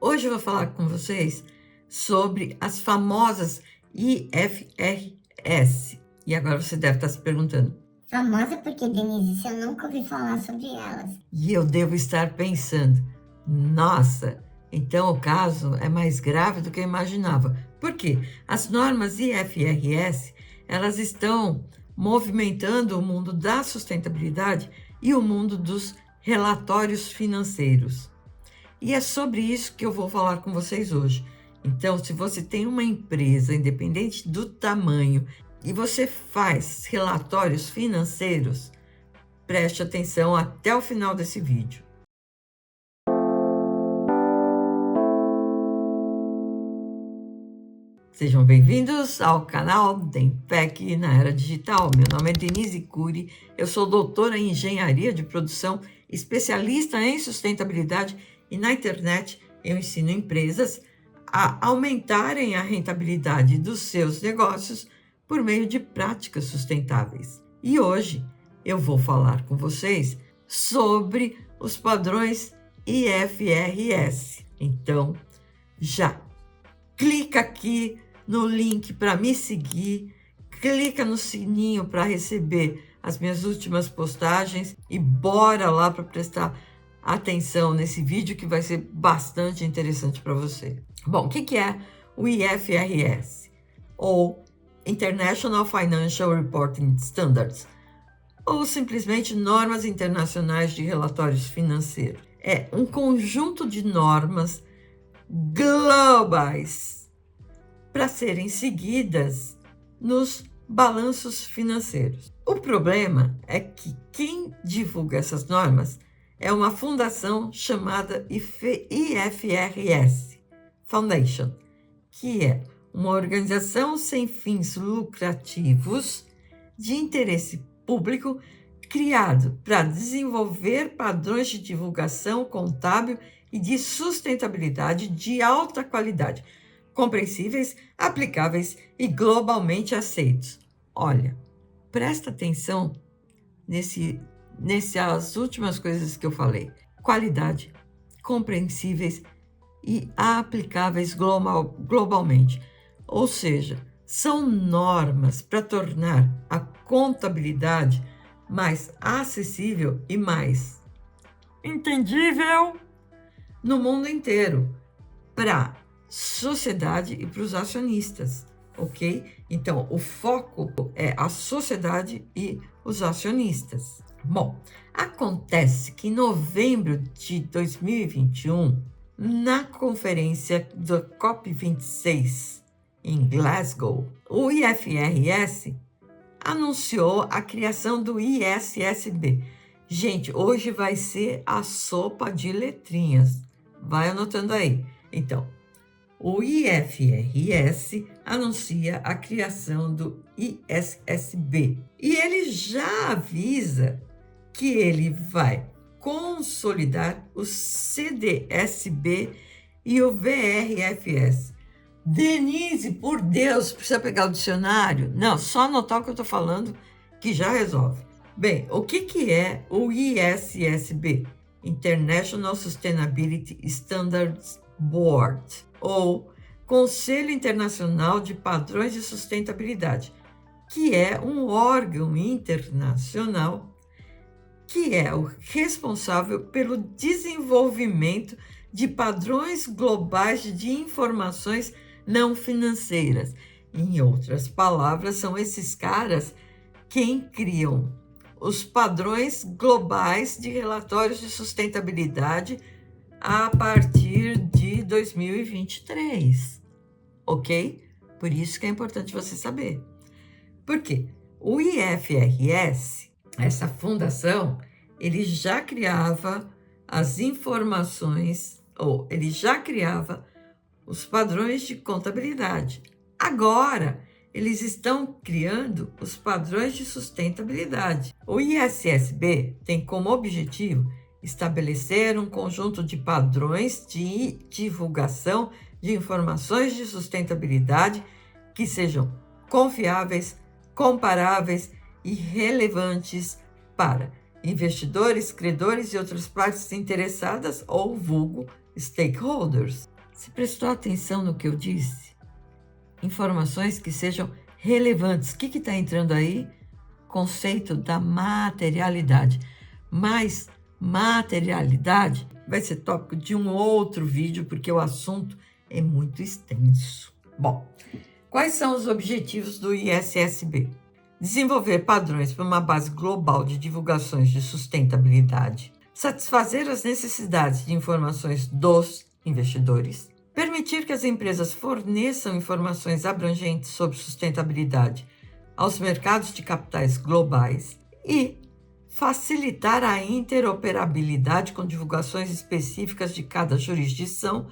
Hoje eu vou falar com vocês sobre as famosas IFRS. E agora você deve estar se perguntando: Famosa porque, Denise, eu nunca ouvi falar sobre elas. e eu devo estar pensando, nossa, então o caso é mais grave do que eu imaginava. Por quê? As normas IFRS, elas estão movimentando o mundo da sustentabilidade e o mundo dos relatórios financeiros. E é sobre isso que eu vou falar com vocês hoje. Então, se você tem uma empresa, independente do tamanho, e você faz relatórios financeiros, preste atenção até o final desse vídeo. Sejam bem-vindos ao canal Dempec na Era Digital. Meu nome é Denise Cury, eu sou doutora em Engenharia de Produção, especialista em sustentabilidade e na internet eu ensino empresas a aumentarem a rentabilidade dos seus negócios por meio de práticas sustentáveis. E hoje eu vou falar com vocês sobre os padrões IFRS. Então, já clica aqui no link para me seguir, clica no sininho para receber as minhas últimas postagens e bora lá para prestar atenção nesse vídeo que vai ser bastante interessante para você. Bom, o que é o IFRS? Ou International Financial Reporting Standards, ou simplesmente normas internacionais de relatórios financeiros. É um conjunto de normas globais para serem seguidas nos balanços financeiros. O problema é que quem divulga essas normas é uma fundação chamada IFRS Foundation, que é uma organização sem fins lucrativos de interesse público criado para desenvolver padrões de divulgação contábil e de sustentabilidade de alta qualidade, compreensíveis, aplicáveis e globalmente aceitos. Olha, presta atenção nessas últimas coisas que eu falei: qualidade, compreensíveis e aplicáveis globalmente. Ou seja, são normas para tornar a contabilidade mais acessível e mais entendível no mundo inteiro, para a sociedade e para os acionistas, ok? Então, o foco é a sociedade e os acionistas. Bom, acontece que em novembro de 2021, na conferência do COP26 em Glasgow, o IFRS anunciou a criação do ISSB. Gente, hoje vai ser a sopa de letrinhas. Vai anotando aí. Então, o IFRS anuncia a criação do ISSB. E ele já avisa que ele vai consolidar o CDSB e o VRFS. Denise, por Deus, precisa pegar o dicionário? Não, só anotar o que eu estou falando que já resolve. Bem, o que é o ISSB? International Sustainability Standards Board, ou Conselho Internacional de Padrões de Sustentabilidade, que é um órgão internacional que é o responsável pelo desenvolvimento de padrões globais de informações não financeiras. Em outras palavras, são esses caras quem criam os padrões globais de relatórios de sustentabilidade a partir de 2023, ok? Por isso que é importante você saber. Por quê? O IFRS, essa fundação, ele já criava as informações, ou ele já criava os padrões de contabilidade. Agora, eles estão criando os padrões de sustentabilidade. O ISSB tem como objetivo estabelecer um conjunto de padrões de divulgação de informações de sustentabilidade que sejam confiáveis, comparáveis e relevantes para investidores, credores e outras partes interessadas, ou vulgo stakeholders. Você prestou atenção no que eu disse? Informações que sejam relevantes. O que está entrando aí? Conceito da materialidade. Mas materialidade vai ser tópico de um outro vídeo, porque o assunto é muito extenso. Bom, quais são os objetivos do ISSB? Desenvolver padrões para uma base global de divulgações de sustentabilidade, satisfazer as necessidades de informações dos investidores, permitir que as empresas forneçam informações abrangentes sobre sustentabilidade aos mercados de capitais globais e facilitar a interoperabilidade com divulgações específicas de cada jurisdição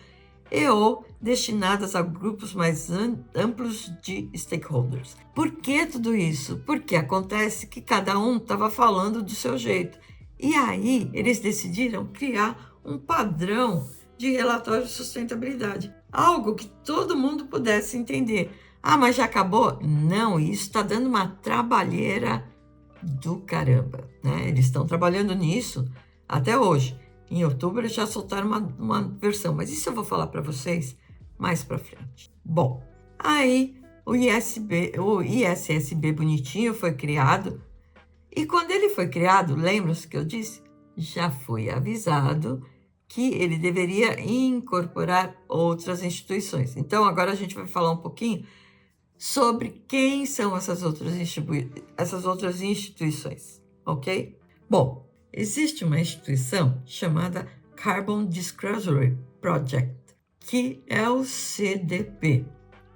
ou destinadas a grupos mais amplos de stakeholders. Por que tudo isso? Porque acontece que cada um estava falando do seu jeito. E aí eles decidiram criar um padrão de relatório de sustentabilidade. Algo que todo mundo pudesse entender. Ah, mas já acabou? Não, isso está dando uma trabalheira do caramba, né? Eles estão trabalhando nisso até hoje. Em outubro eles já soltaram uma versão, mas isso eu vou falar para vocês mais para frente. Bom, aí o ISSB bonitinho foi criado, e quando ele foi criado, lembram-se que eu disse? Já foi avisado que ele deveria incorporar outras instituições. Então agora a gente vai falar um pouquinho sobre quem são essas outras instituições, ok? Bom, existe uma instituição chamada Carbon Disclosure Project, que é o CDP,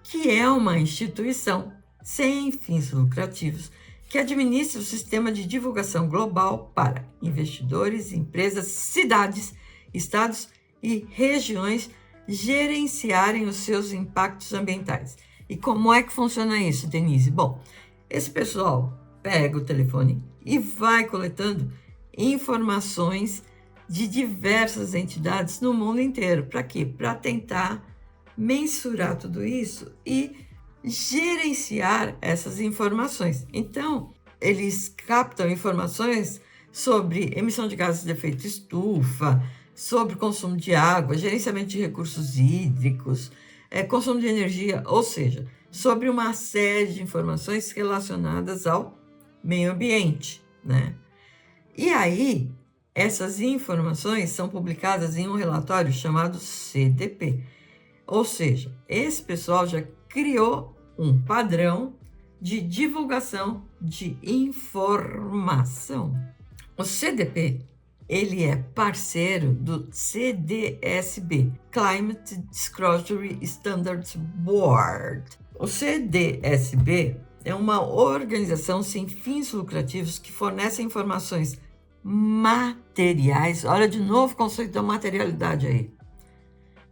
que é uma instituição sem fins lucrativos que administra o sistema de divulgação global para investidores, empresas, cidades, estados e regiões gerenciarem os seus impactos ambientais. E como é que funciona isso, Denise? Bom, esse pessoal pega o telefone e vai coletando informações de diversas entidades no mundo inteiro. Para quê? Para tentar mensurar tudo isso e gerenciar essas informações. Então, eles captam informações sobre emissão de gases de efeito estufa, sobre consumo de água, gerenciamento de recursos hídricos, consumo de energia, ou seja, sobre uma série de informações relacionadas ao meio ambiente, né? E aí, essas informações são publicadas em um relatório chamado CDP. Ou seja, esse pessoal já criou um padrão de divulgação de informação. O CDP, ele é parceiro do CDSB, Climate Disclosure Standards Board. O CDSB é uma organização sem fins lucrativos que fornece informações materiais. Olha de novo o conceito da materialidade aí.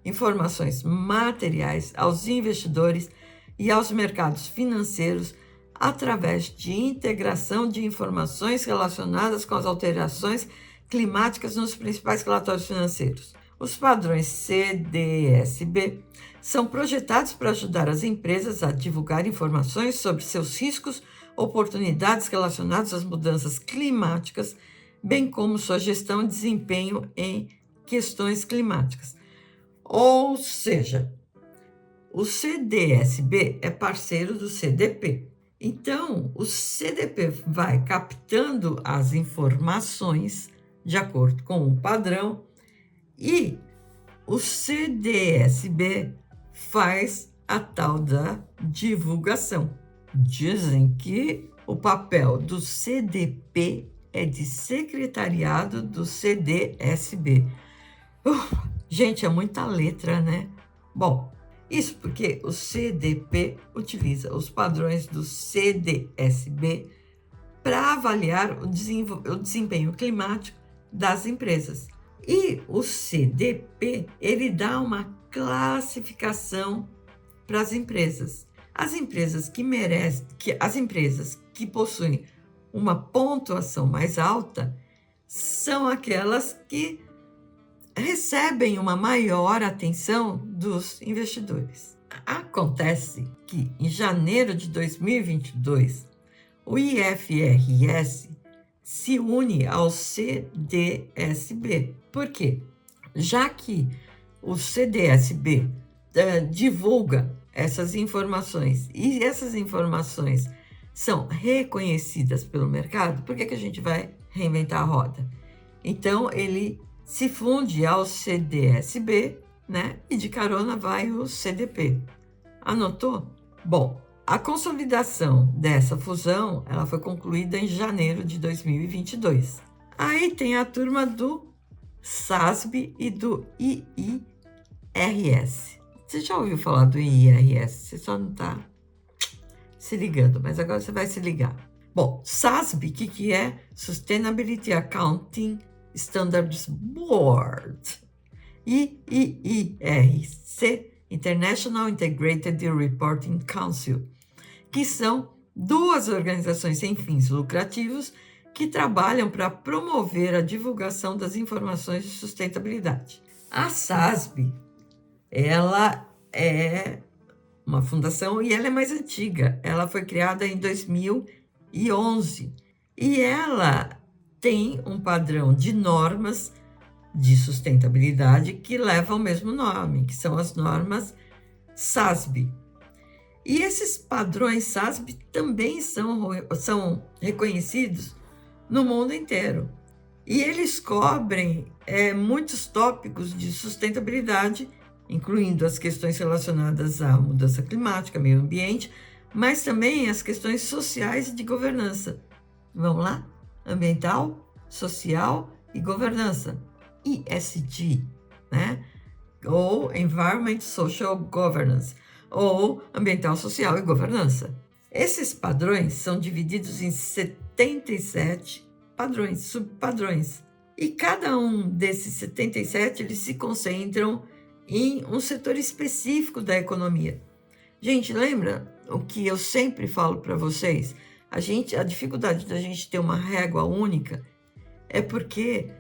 Informações materiais aos investidores e aos mercados financeiros através de integração de informações relacionadas com as alterações climáticas nos principais relatórios financeiros. Os padrões CDSB são projetados para ajudar as empresas a divulgar informações sobre seus riscos, oportunidades relacionadas às mudanças climáticas, bem como sua gestão e desempenho em questões climáticas. Ou seja, o CDSB é parceiro do CDP. Então, o CDP vai captando as informações de acordo com o padrão e o CDSB faz a tal da divulgação. Dizem que o papel do CDP é de secretariado do CDSB. Gente, é muita letra, né? Bom, isso porque o CDP utiliza os padrões do CDSB para avaliar o desempenho climático das empresas. E o CDP, ele dá uma classificação para as empresas. As empresas que possuem uma pontuação mais alta são aquelas que recebem uma maior atenção dos investidores. Acontece que, em janeiro de 2022, o IFRS se une ao CDSB. Por quê? Já que o CDSB divulga essas informações e essas informações são reconhecidas pelo mercado, por que a gente vai reinventar a roda? Então, ele se funde ao CDSB, né? E de carona vai o CDP. Anotou? Bom, a consolidação dessa fusão, ela foi concluída em janeiro de 2022. Aí tem a turma do SASB e do IIRS. Você já ouviu falar do IIRS? Você só não está se ligando, mas agora você vai se ligar. Bom, SASB, o que é? Sustainability Accounting Standards Board. IIRC, International Integrated Reporting Council, que são duas organizações sem fins lucrativos que trabalham para promover a divulgação das informações de sustentabilidade. A SASB, ela é uma fundação e ela é mais antiga. Ela foi criada em 2011 e ela tem um padrão de normas de sustentabilidade que levam o mesmo nome, que são as normas SASB. E esses padrões SASB também são reconhecidos no mundo inteiro. E eles cobrem muitos tópicos de sustentabilidade, incluindo as questões relacionadas à mudança climática, meio ambiente, mas também as questões sociais e de governança. Vamos lá? Ambiental, social e governança. ESG, né? Ou Environment Social Governance, ou Ambiental, Social e Governança. Esses padrões são divididos em 77 padrões, subpadrões. E cada um desses 77, eles se concentram em um setor específico da economia. Gente, lembra o que eu sempre falo para vocês? A dificuldade da gente ter uma régua única é porque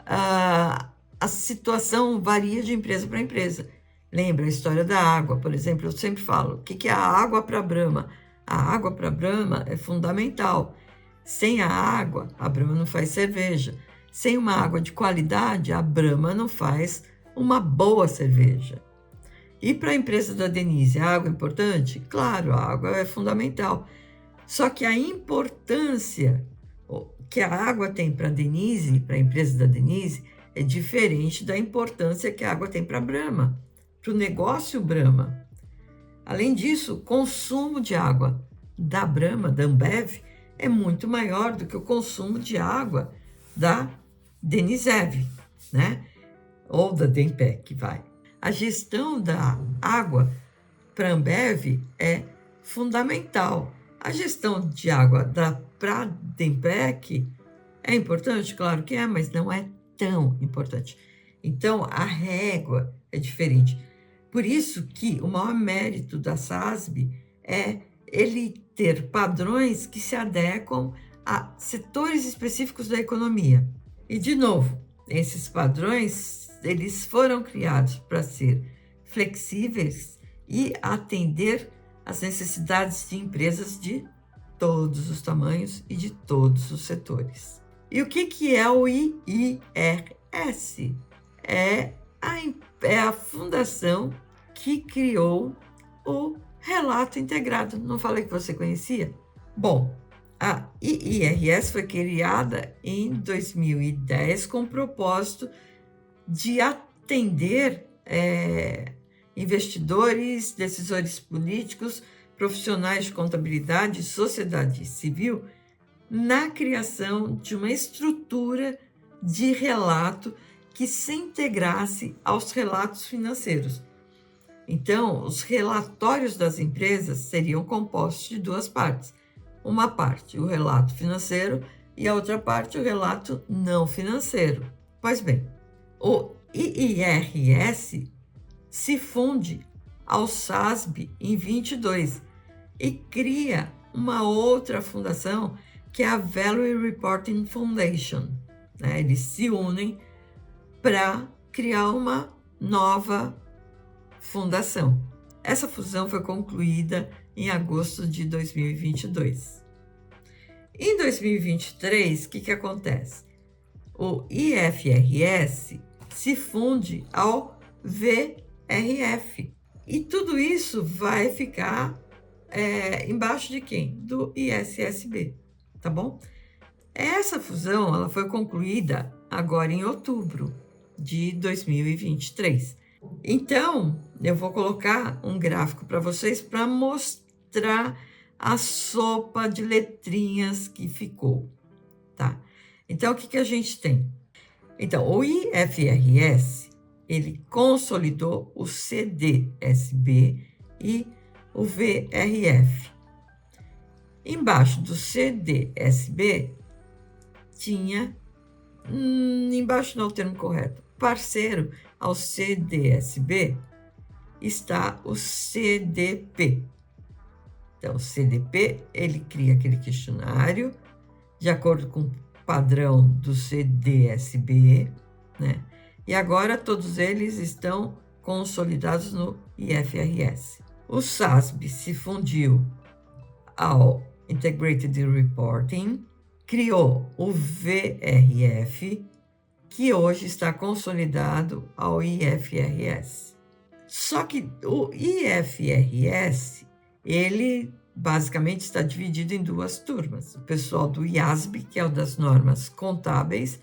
a situação varia de empresa para empresa. Lembra a história da água, por exemplo, eu sempre falo, o que é a água para a Brahma? A água para a Brahma é fundamental. Sem a água, a Brahma não faz cerveja. Sem uma água de qualidade, a Brahma não faz uma boa cerveja. E para a empresa da Denise, a água é importante? Claro, a água é fundamental. Só que a importância que a água tem para a Denise, para a empresa da Denise, é diferente da importância que a água tem para a Brahma, para o negócio Brahma. Além disso, o consumo de água da Brahma, da Ambev, é muito maior do que o consumo de água da Denisev, né? Ou da Dempec, vai. A gestão da água para a Ambev é fundamental. A gestão de água para a Dempec é importante? Claro que é, mas não é tão importante. Então, a régua é diferente. Por isso que o maior mérito da SASB é ele ter padrões que se adequam a setores específicos da economia. E, de novo, esses padrões, eles foram criados para ser flexíveis e atender às necessidades de empresas de todos os tamanhos e de todos os setores. E o que é o IIRS? É a fundação que criou o Relato Integrado. Não falei que você conhecia? Bom, a IIRS foi criada em 2010 com o propósito de atender investidores, decisores políticos, profissionais de contabilidade e sociedade civil na criação de uma estrutura de relato que se integrasse aos relatos financeiros. Então, os relatórios das empresas seriam compostos de duas partes. Uma parte, o relato financeiro, e a outra parte, o relato não financeiro. Pois bem, o IIRS se funde ao SASB em 22 e cria uma outra fundação que é a Value Reporting Foundation. Eles se unem para criar uma nova fundação. Essa fusão foi concluída em agosto de 2022. Em 2023, o que acontece? O IFRS se funde ao VRF. E tudo isso vai ficar embaixo de quem? Do ISSB, tá bom? Essa fusão ela foi concluída agora em outubro de 2023. Então, eu vou colocar um gráfico para vocês para mostrar a sopa de letrinhas que ficou, tá? Então, o que a gente tem? Então, o IFRS, ele consolidou o CDSB e o VRF. Embaixo do CDSB tinha, embaixo não é o termo correto, parceiro ao CDSB está o CDP. Então, o CDP, ele cria aquele questionário de acordo com o padrão do CDSB, né? E agora todos eles estão consolidados no IFRS. O SASB se fundiu ao Integrated Reporting, criou o VRF, que hoje está consolidado ao IFRS. Só que o IFRS, ele basicamente está dividido em duas turmas. O pessoal do IASB, que é o das normas contábeis,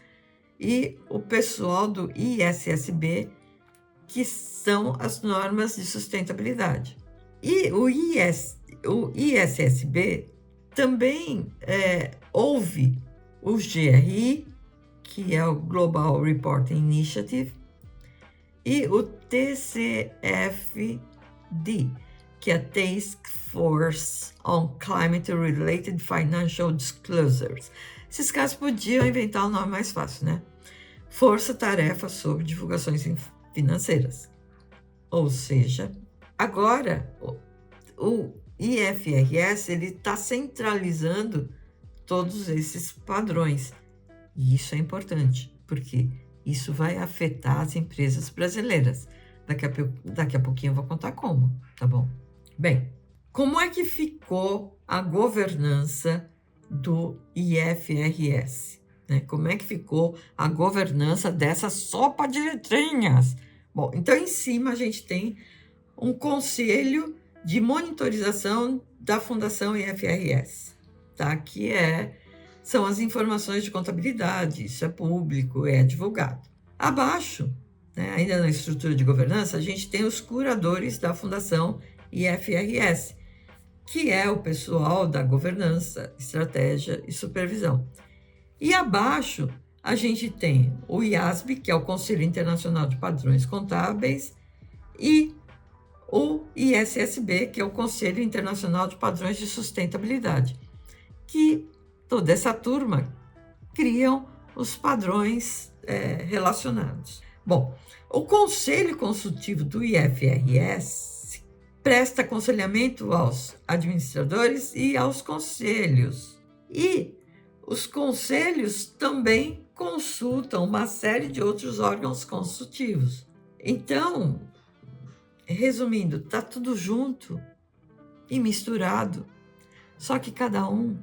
e o pessoal do ISSB, que são as normas de sustentabilidade. E o ISSB também houve o GRI, que é o Global Reporting Initiative, e o TCFD, que é a Task Force on Climate-Related Financial Disclosures. Esses caras podiam inventar um nome mais fácil, né? Força-tarefa sobre divulgações financeiras. Ou seja, agora o IFRS está centralizando todos esses padrões. E isso é importante, porque isso vai afetar as empresas brasileiras. Daqui a pouquinho eu vou contar como, tá bom? Bem, como é que ficou a governança do IFRS? Né? Como é que ficou a governança dessa sopa de letrinhas? Bom, então em cima a gente tem um conselho de monitorização da Fundação IFRS, tá? Que são as informações de contabilidade, isso é público, é divulgado. Abaixo, né, ainda na estrutura de governança, a gente tem os curadores da Fundação IFRS, que é o pessoal da governança, estratégia e supervisão. E abaixo, a gente tem o IASB, que é o Conselho Internacional de Padrões Contábeis, e o ISSB, que é o Conselho Internacional de Padrões de Sustentabilidade, que toda essa turma criam os padrões relacionados. Bom, o Conselho Consultivo do IFRS presta aconselhamento aos administradores e aos conselhos. E os conselhos também consultam uma série de outros órgãos consultivos. Então, resumindo, está tudo junto e misturado, só que cada um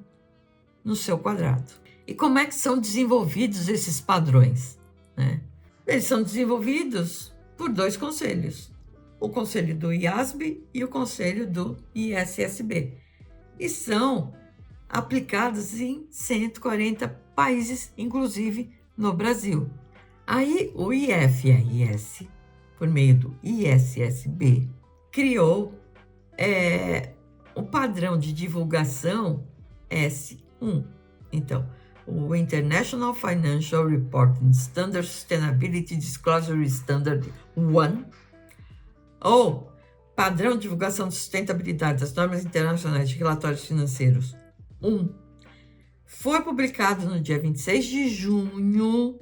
no seu quadrado. E como é que são desenvolvidos esses padrões? Né? Eles são desenvolvidos por dois conselhos, o conselho do IASB e o conselho do ISSB, e são aplicados em 140 países, inclusive no Brasil. Aí o IFRS, por meio do ISSB, criou o padrão de divulgação S1. Então, o International Financial Reporting Standard Sustainability Disclosure Standard 1, ou Padrão de Divulgação de Sustentabilidade das Normas Internacionais de Relatórios Financeiros 1, foi publicado no dia 26 de junho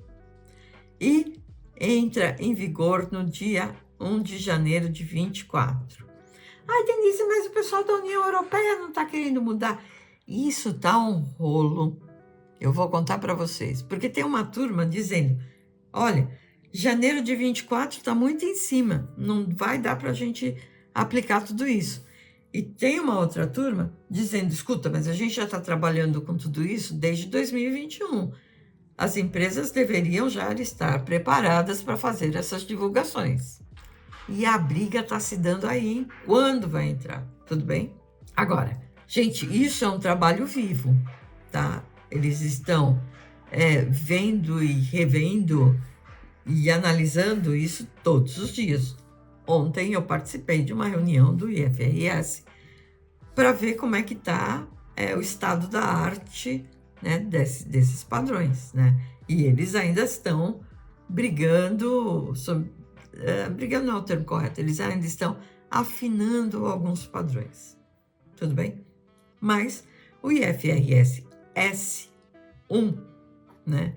e entra em vigor no dia 1 de janeiro de 24. Ai, Denise, mas o pessoal da União Europeia não está querendo mudar. Isso tá um rolo. Eu vou contar para vocês. Porque tem uma turma dizendo, olha, janeiro de 24 está muito em cima. Não vai dar para a gente aplicar tudo isso. E tem uma outra turma dizendo, escuta, mas a gente já está trabalhando com tudo isso desde 2021. As empresas deveriam já estar preparadas para fazer essas divulgações. E a briga está se dando aí, hein? Quando vai entrar? Tudo bem? Agora, gente, isso é um trabalho vivo, tá? Eles estão vendo e revendo e analisando isso todos os dias. Ontem eu participei de uma reunião do IFRS para ver como é que está o estado da arte, né, desses padrões, né? E eles ainda estão brigando, brigando não é o termo correto, eles ainda estão afinando alguns padrões, tudo bem? Mas o IFRS S1, né?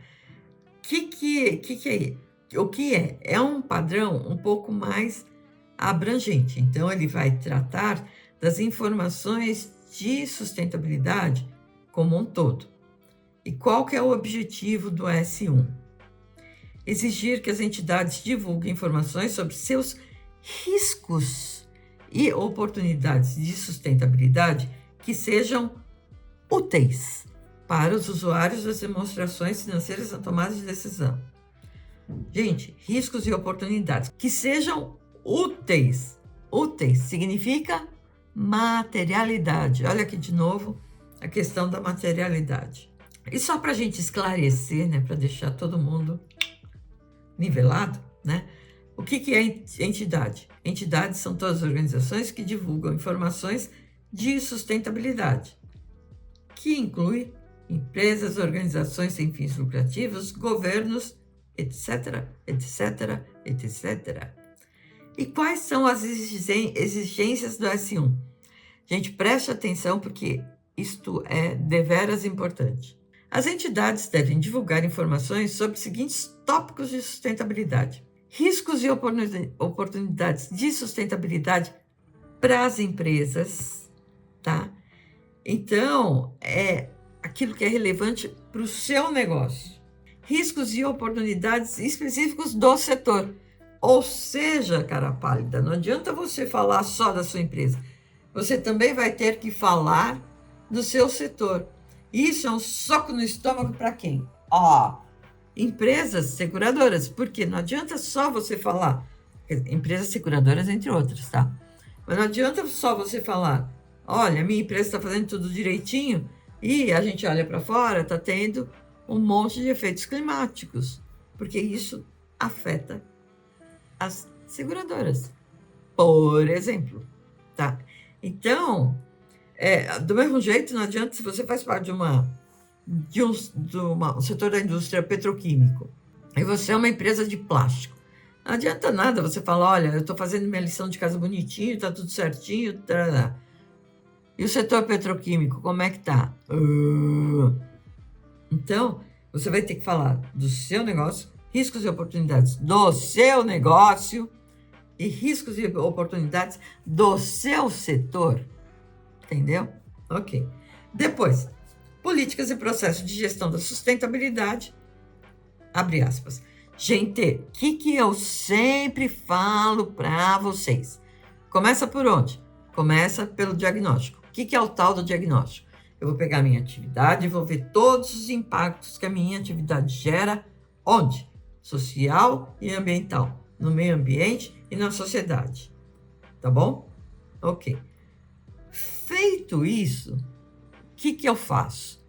O que é? É um padrão um pouco mais abrangente. Então, ele vai tratar das informações de sustentabilidade como um todo. E qual que é o objetivo do S1? Exigir que as entidades divulguem informações sobre seus riscos e oportunidades de sustentabilidade que sejam úteis para os usuários das demonstrações financeiras na tomada de decisão. Gente, riscos e oportunidades que sejam úteis. Úteis significa materialidade. Olha aqui de novo a questão da materialidade. E só para a gente esclarecer, né, para deixar todo mundo nivelado, né? O que é entidade? Entidades são todas as organizações que divulgam informações de sustentabilidade, que inclui empresas, organizações sem fins lucrativos, governos, etc, etc, etc. E quais são as exigências do S1? Gente, preste atenção porque isto é deveras importante. As entidades devem divulgar informações sobre os seguintes tópicos de sustentabilidade: riscos e oportunidades de sustentabilidade para as empresas, tá? Então, é aquilo que é relevante para o seu negócio. Riscos e oportunidades específicos do setor. Ou seja, cara pálida, não adianta você falar só da sua empresa. Você também vai ter que falar do seu setor. Isso é um soco no estômago para quem? Empresas seguradoras. Porque não adianta só você falar. Empresas seguradoras, entre outras, tá? Mas não adianta só você falar: olha, minha empresa está fazendo tudo direitinho, e a gente olha para fora, está tendo um monte de efeitos climáticos, porque isso afeta as seguradoras, por exemplo, tá? Então, do mesmo jeito, não adianta se você faz parte de um setor da indústria petroquímico e você é uma empresa de plástico. Não adianta nada você falar: olha, eu estou fazendo minha lição de casa bonitinho, está tudo certinho, tarará. E o setor petroquímico, como é que está? Então, você vai ter que falar do seu negócio, riscos e oportunidades do seu negócio e riscos e oportunidades do seu setor. Entendeu? Ok. Depois, políticas e processos de gestão da sustentabilidade, abre aspas. Gente, o que eu sempre falo para vocês? Começa por onde? Começa pelo diagnóstico. O que é o tal do diagnóstico? Eu vou pegar a minha atividade e vou ver todos os impactos que a minha atividade gera, onde? Social e ambiental, no meio ambiente e na sociedade. Tá bom? Ok. Feito isso, o que eu faço?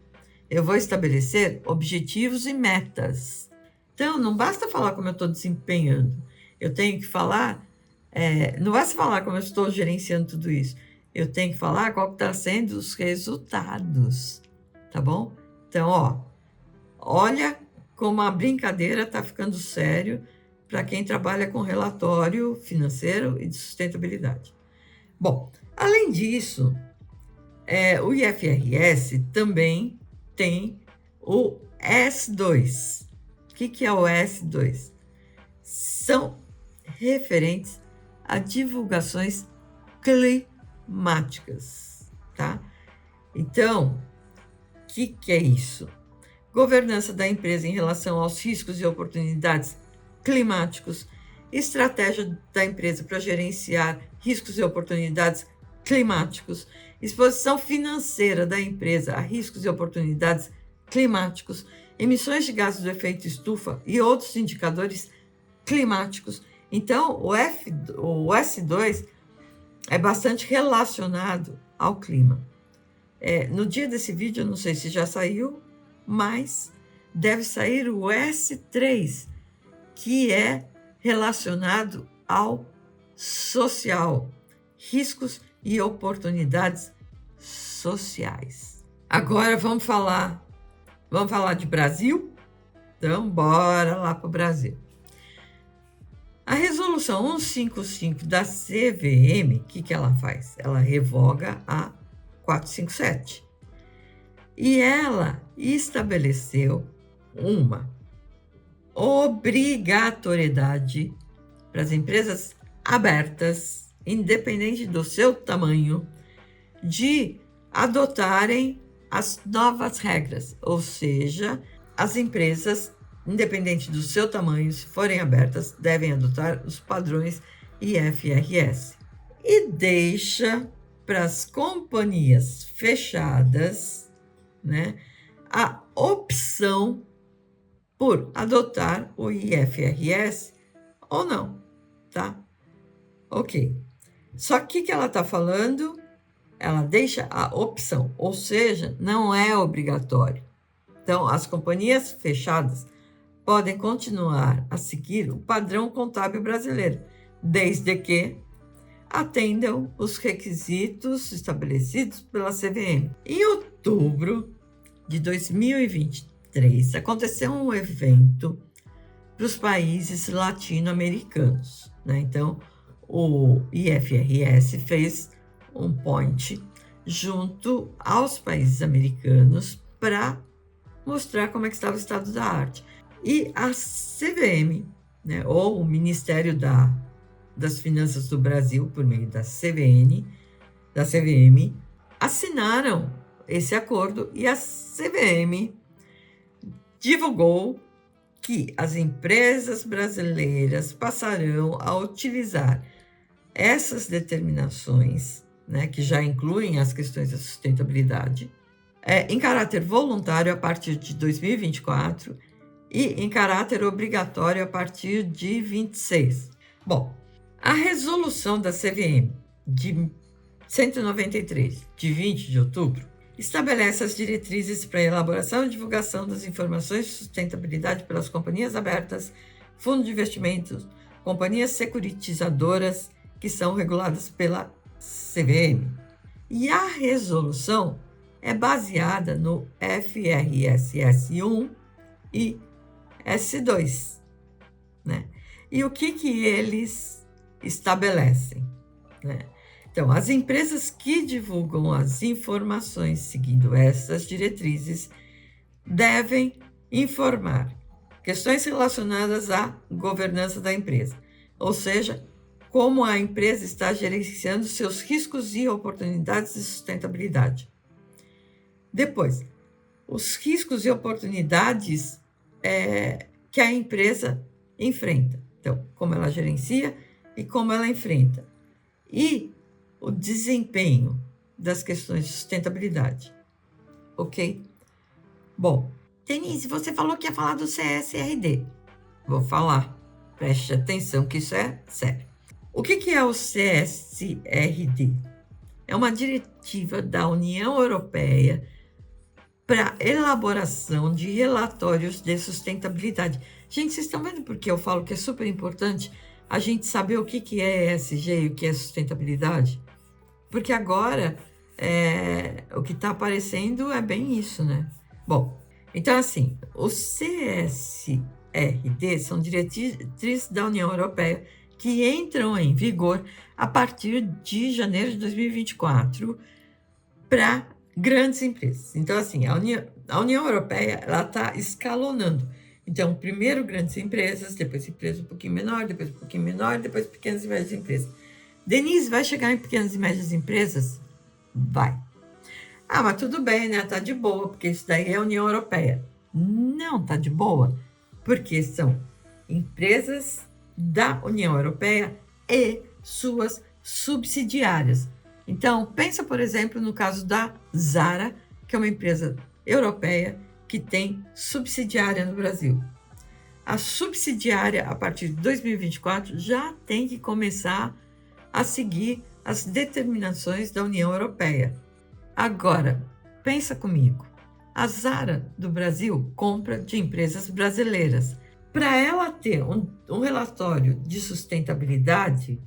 Eu vou estabelecer objetivos e metas. Então, não basta falar como eu estou desempenhando. Eu tenho que falar, não basta falar como eu estou gerenciando tudo isso. Eu tenho que falar qual que está sendo os resultados, tá bom? Então, olha como a brincadeira está ficando sério para quem trabalha com relatório financeiro e de sustentabilidade. Bom, além disso, o IFRS também tem o S2. O que é o S2? São referentes a divulgações climáticas, tá? Então, o que é isso? Governança da empresa em relação aos riscos e oportunidades climáticos, estratégia da empresa para gerenciar riscos e oportunidades climáticos, exposição financeira da empresa a riscos e oportunidades climáticos, emissões de gases do efeito estufa e outros indicadores climáticos, Então, o S2 é bastante relacionado ao clima. No dia desse vídeo, eu não sei se já saiu, mas deve sair o S3, que é relacionado ao social, riscos e oportunidades sociais. Agora vamos falar de Brasil? Então, bora lá para o Brasil. A resolução 155 da CVM, o que ela faz? Ela revoga a 457. E ela estabeleceu uma obrigatoriedade para as empresas abertas, independente do seu tamanho, de adotarem as novas regras, ou seja, as empresas, independente do seu tamanho, se forem abertas, devem adotar os padrões IFRS. E deixa para as companhias fechadas, né, a opção por adotar o IFRS ou não, tá? Ok. Só que o que ela está falando? Ela deixa a opção, ou seja, não é obrigatório. Então, as companhias fechadas podem continuar a seguir o padrão contábil brasileiro, desde que atendam os requisitos estabelecidos pela CVM. Em outubro de 2023, aconteceu um evento para os países latino-americanos, né? Então, o IFRS fez um point junto aos países americanos para mostrar como é que estava o estado da arte. E a CVM, né, ou o Ministério das Finanças do Brasil, por meio da CVM, assinaram esse acordo e a CVM divulgou que as empresas brasileiras passarão a utilizar essas determinações, né, que já incluem as questões da sustentabilidade, em caráter voluntário a partir de 2024 e em caráter obrigatório a partir de 26. Bom, a resolução da CVM de 193, de 20 de outubro, estabelece as diretrizes para a elaboração e divulgação das informações de sustentabilidade pelas companhias abertas, fundos de investimentos, companhias securitizadoras que são reguladas pela CVM. E a resolução é baseada no FRS S1 e S2, né? E o que eles estabelecem, né? Então, as empresas que divulgam as informações seguindo essas diretrizes devem informar questões relacionadas à governança da empresa, ou seja, como a empresa está gerenciando seus riscos e oportunidades de sustentabilidade. Depois, os riscos e oportunidades que a empresa enfrenta. Então, como ela gerencia e como ela enfrenta. E o desempenho das questões de sustentabilidade. Ok? Bom, Denise, você falou que ia falar do CSRD. Vou falar. Preste atenção que isso é sério. O que é o CSRD? É uma diretiva da União Europeia para elaboração de relatórios de sustentabilidade. Gente, vocês estão vendo por que eu falo que é super importante a gente saber o que é ESG e o que é sustentabilidade? Porque agora o que está aparecendo é bem isso, né? Bom, então assim, os CSRD são diretrizes da União Europeia que entram em vigor a partir de janeiro de 2024 para grandes empresas. Então assim, a União Europeia ela está escalonando. Então, primeiro grandes empresas, depois empresas um pouquinho menor, depois um pouquinho menor, depois pequenas e médias empresas. Denise, vai chegar em pequenas e médias empresas? Vai. Ah, mas tudo bem, né? Tá de boa, porque isso daí é a União Europeia. Não tá de boa, porque são empresas da União Europeia e suas subsidiárias. Então, pensa, por exemplo, no caso da Zara, que é uma empresa europeia que tem subsidiária no Brasil. a subsidiária, a partir de 2024, já tem que começar a seguir as determinações da União Europeia. Agora, pensa comigo. A Zara do Brasil compra de empresas brasileiras. Para ela ter um relatório de sustentabilidade,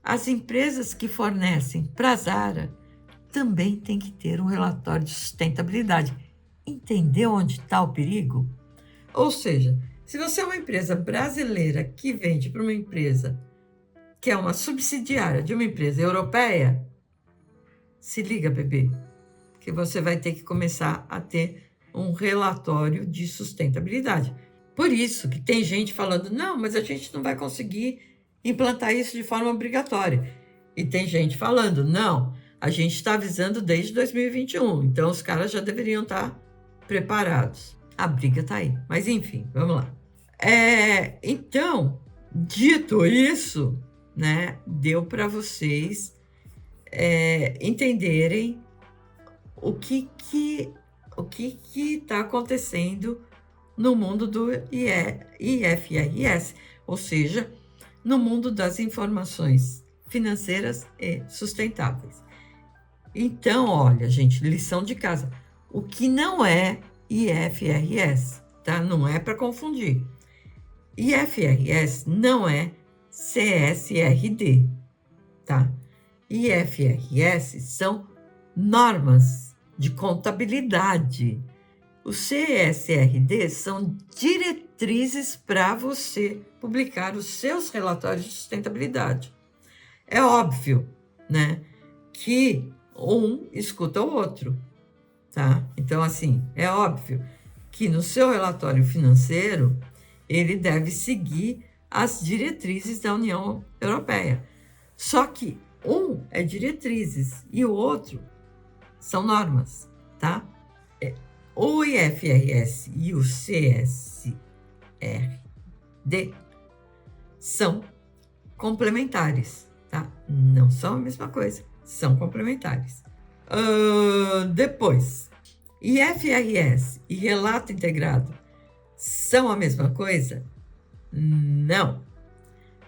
as empresas que fornecem para a Zara também têm que ter um relatório de sustentabilidade. Entendeu onde está o perigo? Ou seja, se você é uma empresa brasileira que vende para uma empresa que é uma subsidiária de uma empresa europeia, se liga, bebê, que você vai ter que começar a ter um relatório de sustentabilidade. Por isso que tem gente falando, não, mas a gente não vai conseguir implantar isso de forma obrigatória. E tem gente falando, não, a gente está avisando desde 2021, então os caras já deveriam estar preparados. A briga está aí. Mas enfim, vamos lá. Então, dito isso, né, deu para vocês entenderem o que está acontecendo no mundo do IFRS, ou seja, no mundo das informações financeiras e sustentáveis. Então, olha, gente, lição de casa. O que não é IFRS, tá? Não é para confundir. IFRS não é CSRD, tá? IFRS são normas de contabilidade. Os CSRD são diretrizes para você publicar os seus relatórios de sustentabilidade. É óbvio, né, que um escuta o outro, tá? Então, assim, é óbvio que no seu relatório financeiro ele deve seguir as diretrizes da União Europeia. Só que um é diretrizes e o outro são normas, tá? O IFRS e o CSRD são complementares, tá? Não são a mesma coisa, são complementares. Depois, IFRS e relato integrado são a mesma coisa? Não.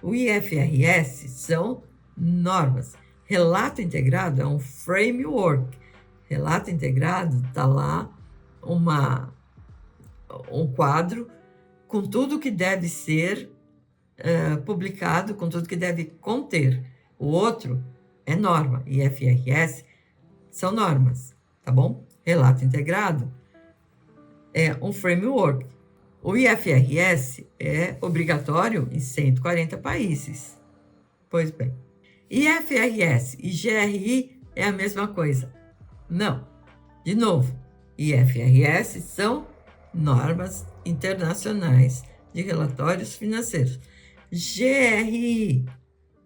O IFRS são normas. Relato integrado é um framework. Relato integrado está lá um quadro com tudo que deve ser publicado, com tudo que deve conter. O outro é norma. IFRS são normas, tá bom? Relato integrado é um framework. O IFRS é obrigatório em 140 países. Pois bem, IFRS e GRI é a mesma coisa? Não. De novo, IFRS são normas internacionais de relatórios financeiros. GRI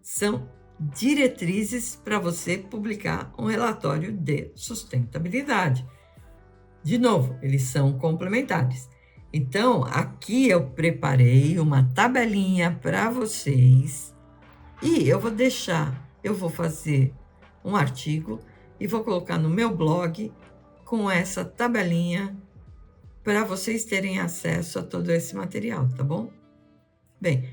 são diretrizes para você publicar um relatório de sustentabilidade. De novo, eles são complementares. Então, aqui eu preparei uma tabelinha para vocês e eu vou fazer um artigo e vou colocar no meu blog com essa tabelinha para vocês terem acesso a todo esse material, tá bom? Bem,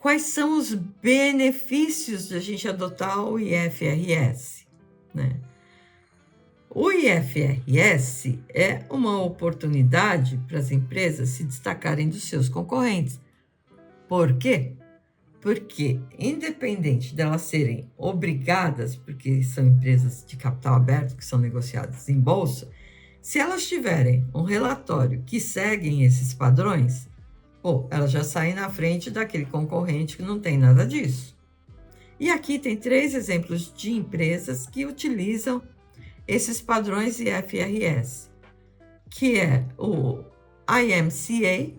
quais são os benefícios de a gente adotar o IFRS, né? O IFRS é uma oportunidade para as empresas se destacarem dos seus concorrentes. Por quê? Porque, independente delas serem obrigadas, porque são empresas de capital aberto que são negociadas em bolsa, se elas tiverem um relatório que seguem esses padrões, elas já saem na frente daquele concorrente que não tem nada disso. E aqui tem 3 exemplos de empresas que utilizam esses padrões IFRS, que é o IMCA,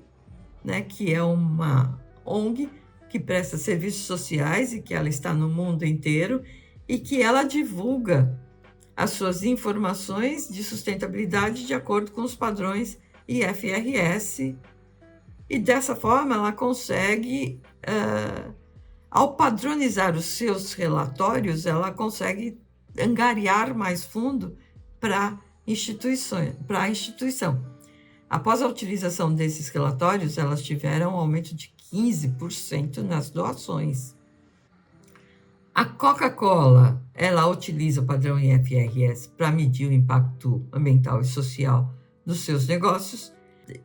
né, que é uma ONG que presta serviços sociais e que ela está no mundo inteiro e que ela divulga as suas informações de sustentabilidade de acordo com os padrões IFRS e dessa forma ela consegue, ao padronizar os seus relatórios, ela consegue angariar mais fundo para a instituição. Após a utilização desses relatórios, elas tiveram um aumento de 15% nas doações. A Coca-Cola, ela utiliza o padrão IFRS para medir o impacto ambiental e social dos seus negócios,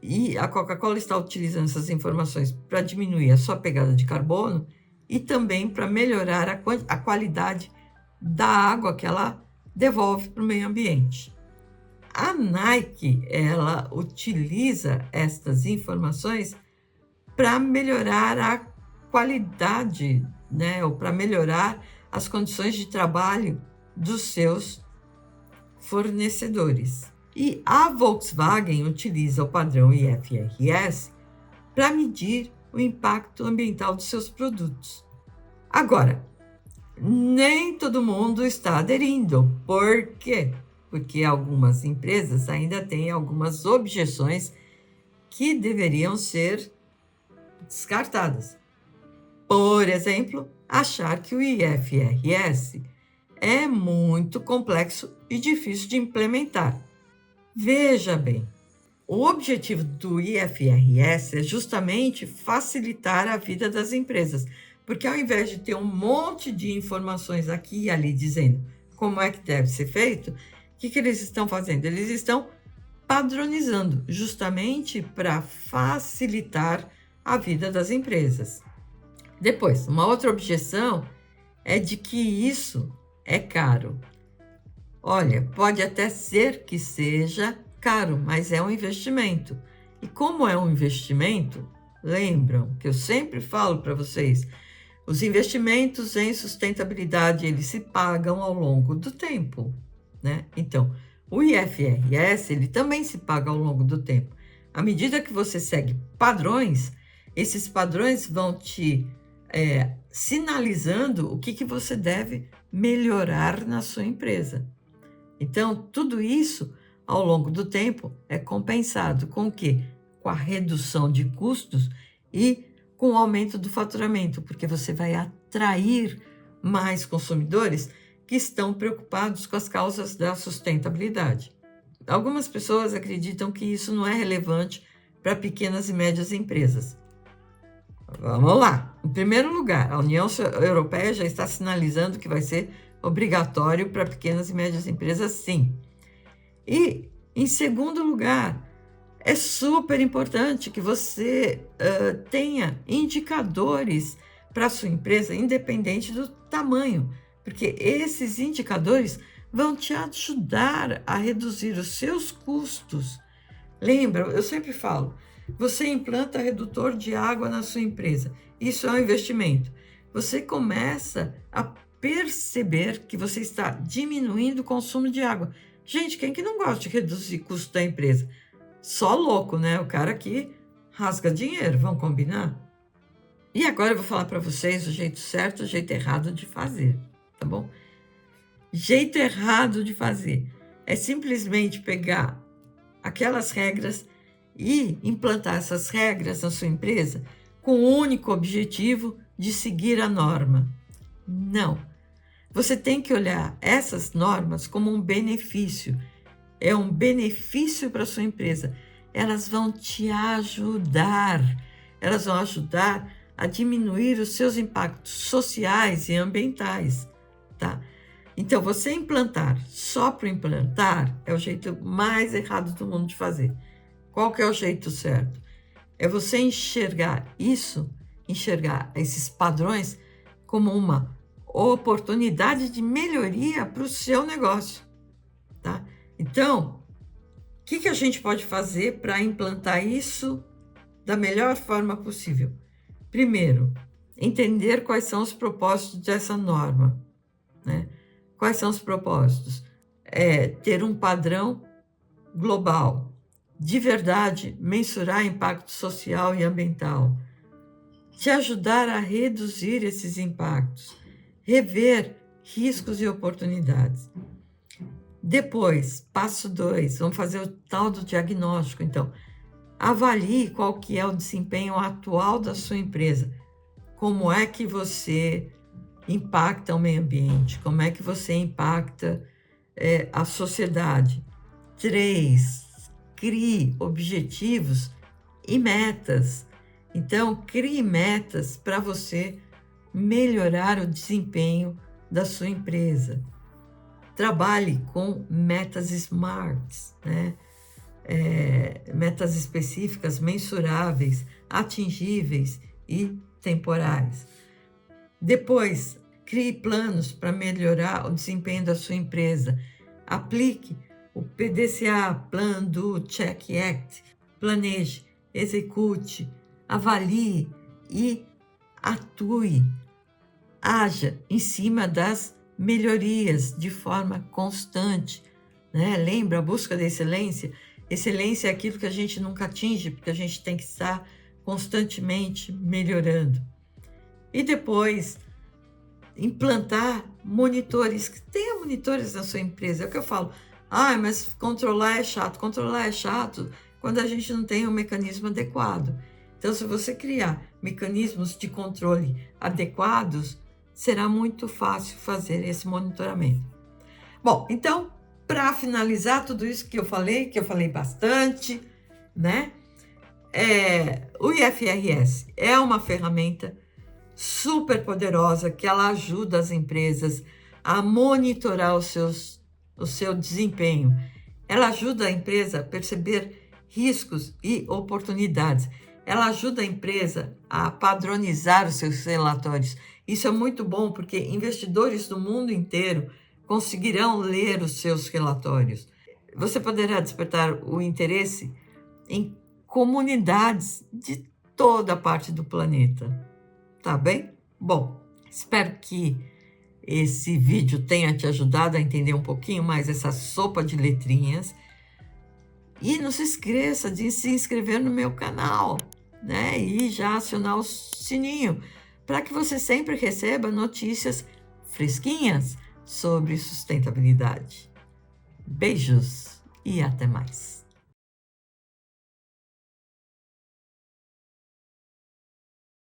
e a Coca-Cola está utilizando essas informações para diminuir a sua pegada de carbono e também para melhorar a qualidade da água que ela devolve para o meio ambiente. A Nike, ela utiliza estas informações para melhorar a qualidade, né, ou para melhorar as condições de trabalho dos seus fornecedores. E a Volkswagen utiliza o padrão IFRS para medir o impacto ambiental dos seus produtos. Agora, nem todo mundo está aderindo. Por quê? Porque algumas empresas ainda têm algumas objeções que deveriam ser descartadas. Por exemplo, achar que o IFRS é muito complexo e difícil de implementar. Veja bem, o objetivo do IFRS é justamente facilitar a vida das empresas, porque ao invés de ter um monte de informações aqui e ali dizendo como é que deve ser feito, o que eles estão fazendo? Eles estão padronizando, justamente para facilitar a vida das empresas. Depois, uma outra objeção é de que isso é caro. Olha, pode até ser que seja caro, mas é um investimento. E como é um investimento, lembram que eu sempre falo para vocês, os investimentos em sustentabilidade, eles se pagam ao longo do tempo, né? Então, o IFRS, ele também se paga ao longo do tempo. À medida que você segue padrões, esses padrões vão te sinalizando o que você deve melhorar na sua empresa. Então, tudo isso, ao longo do tempo, é compensado com o quê? Com a redução de custos e com o aumento do faturamento, porque você vai atrair mais consumidores que estão preocupados com as causas da sustentabilidade. Algumas pessoas acreditam que isso não é relevante para pequenas e médias empresas. Vamos lá. Em primeiro lugar, a União Europeia já está sinalizando que vai ser obrigatório para pequenas e médias empresas, sim. E, em segundo lugar, é super importante que você tenha indicadores para a sua empresa, independente do tamanho, porque esses indicadores vão te ajudar a reduzir os seus custos. Lembra, eu sempre falo, você implanta redutor de água na sua empresa, isso é um investimento. Você começa a perceber que você está diminuindo o consumo de água. Gente, quem que não gosta de reduzir custo da empresa? Só louco, né? O cara que rasga dinheiro, vamos combinar? E agora eu vou falar para vocês o jeito certo, o jeito errado de fazer, tá bom? Jeito errado de fazer é simplesmente pegar aquelas regras e implantar essas regras na sua empresa com o único objetivo de seguir a norma. Não. Você tem que olhar essas normas como um benefício. É um benefício para a sua empresa. Elas vão te ajudar. Elas vão ajudar a diminuir os seus impactos sociais e ambientais, tá? Então, você implantar só para implantar é o jeito mais errado do mundo de fazer. Qual que é o jeito certo? É você enxergar esses padrões como uma oportunidade de melhoria para o seu negócio, tá? Então, o que a gente pode fazer para implantar isso da melhor forma possível? Primeiro, entender quais são os propósitos dessa norma, né? Quais são os propósitos? Ter um padrão global, de verdade, mensurar impacto social e ambiental, te ajudar a reduzir esses impactos, rever riscos e oportunidades. Depois, passo 2, vamos fazer o tal do diagnóstico. Então, avalie qual que é o desempenho atual da sua empresa, como é que você impacta o meio ambiente, como é que você impacta a sociedade. 3, crie objetivos e metas. Então, crie metas para você melhorar o desempenho da sua empresa. Trabalhe com metas SMART, né? Metas específicas, mensuráveis, atingíveis e temporais. Depois, crie planos para melhorar o desempenho da sua empresa. Aplique o PDCA, Plan, Do, Check, Act. Planeje, execute, avalie e atue. Haja em cima das melhorias de forma constante, né? Lembra a busca da excelência? Excelência é aquilo que a gente nunca atinge, porque a gente tem que estar constantemente melhorando. E depois, implantar monitores. Tenha monitores na sua empresa. É o que eu falo. Mas controlar é chato. Controlar é chato quando a gente não tem um mecanismo adequado. Então, se você criar mecanismos de controle adequados, será muito fácil fazer esse monitoramento. Bom, então, para finalizar tudo isso que eu falei bastante, né? O IFRS é uma ferramenta super poderosa que ela ajuda as empresas a monitorar o seu desempenho. Ela ajuda a empresa a perceber riscos e oportunidades. Ela ajuda a empresa a padronizar os seus relatórios. Isso é muito bom porque investidores do mundo inteiro conseguirão ler os seus relatórios. Você poderá despertar o interesse em comunidades de toda a parte do planeta. Tá bem? Bom, espero que esse vídeo tenha te ajudado a entender um pouquinho mais essa sopa de letrinhas. E não se esqueça de se inscrever no meu canal, né? E já acionar o sininho para que você sempre receba notícias fresquinhas sobre sustentabilidade. Beijos e até mais!